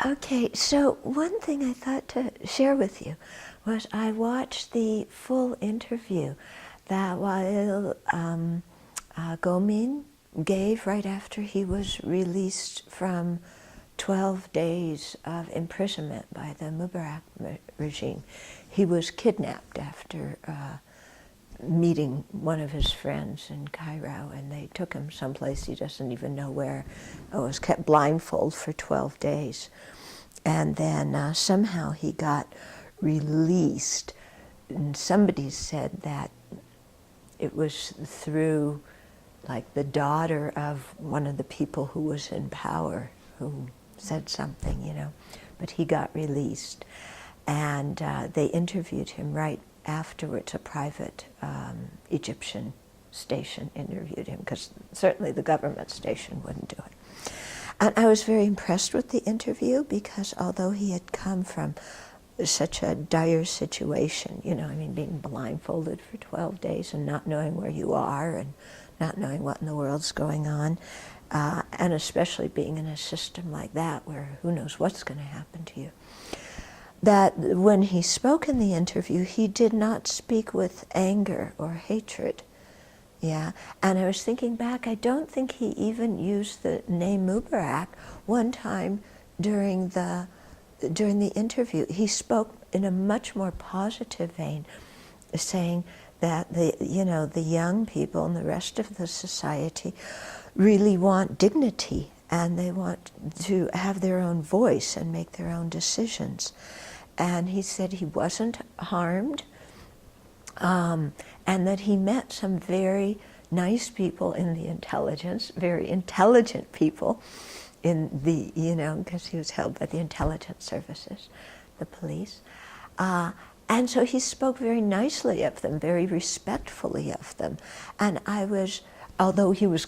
Okay, so one thing I thought to share with you was I watched the full interview that Wael Ghomin gave right after he was released from 12 days of imprisonment by the Mubarak regime. He was kidnapped after meeting one of his friends in Cairo, and they took him someplace he doesn't even know where. He was kept blindfold for 12 days. And then somehow he got released. And somebody said that it was through like the daughter of one of the people who was in power who said something, you know, but he got released. And they interviewed him right afterwards. A private Egyptian station interviewed him, because certainly the government station wouldn't do it. And I was very impressed with the interview, because although he had come from such a dire situation, you know, I mean, being blindfolded for 12 days and not knowing where you are and not knowing what in the world's going on, and especially being in a system like that where who knows what's going to happen to you, that when he spoke in the interview, he did not speak with anger or hatred. Yeah, and I was thinking back, I don't think he even used the name Mubarak one time during the interview. He spoke in a much more positive vein, saying that the young people and the rest of the society really want dignity, and they want to have their own voice and make their own decisions. And he said he wasn't harmed, and that he met some very nice people in the intelligence, very intelligent people in the, because he was held by the intelligence services, the police. And so he spoke very nicely of them, very respectfully of them. And I was, although he was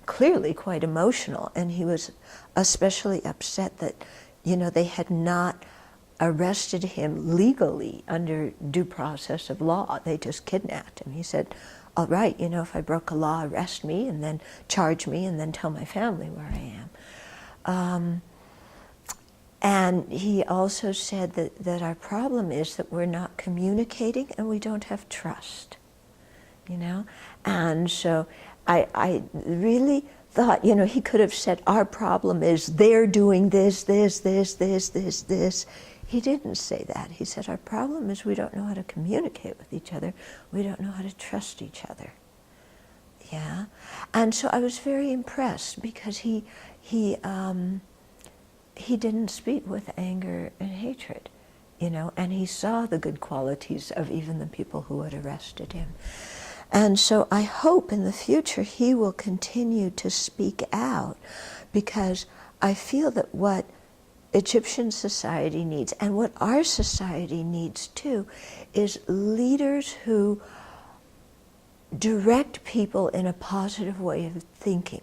clearly quite emotional, and he was especially upset that, they had not arrested him legally under due process of law. They just kidnapped him. He said, all right, if I broke a law, arrest me and then charge me and then tell my family where I am. And he also said that our problem is that we're not communicating and we don't have trust, And so I really thought, he could have said, our problem is they're doing this. He didn't say that. He said, our problem is we don't know how to communicate with each other. We don't know how to trust each other. Yeah? And so I was very impressed, because he didn't speak with anger and hatred, and he saw the good qualities of even the people who had arrested him. And so I hope in the future he will continue to speak out, because I feel that what Egyptian society needs, and what our society needs too, is leaders who direct people in a positive way of thinking.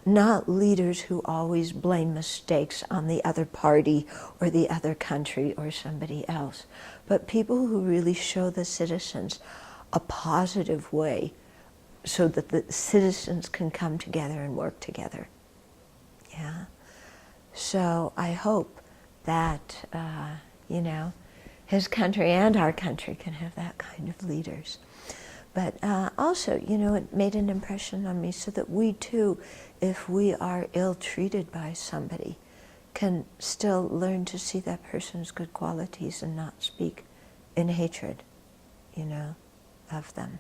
Not leaders who always blame mistakes on the other party or the other country or somebody else, but people who really show the citizens a positive way so that the citizens can come together and work together. Yeah. So I hope that, his country and our country can have that kind of leaders. But also, it made an impression on me, so that we too, if we are ill-treated by somebody, can still learn to see that person's good qualities and not speak in hatred, of them.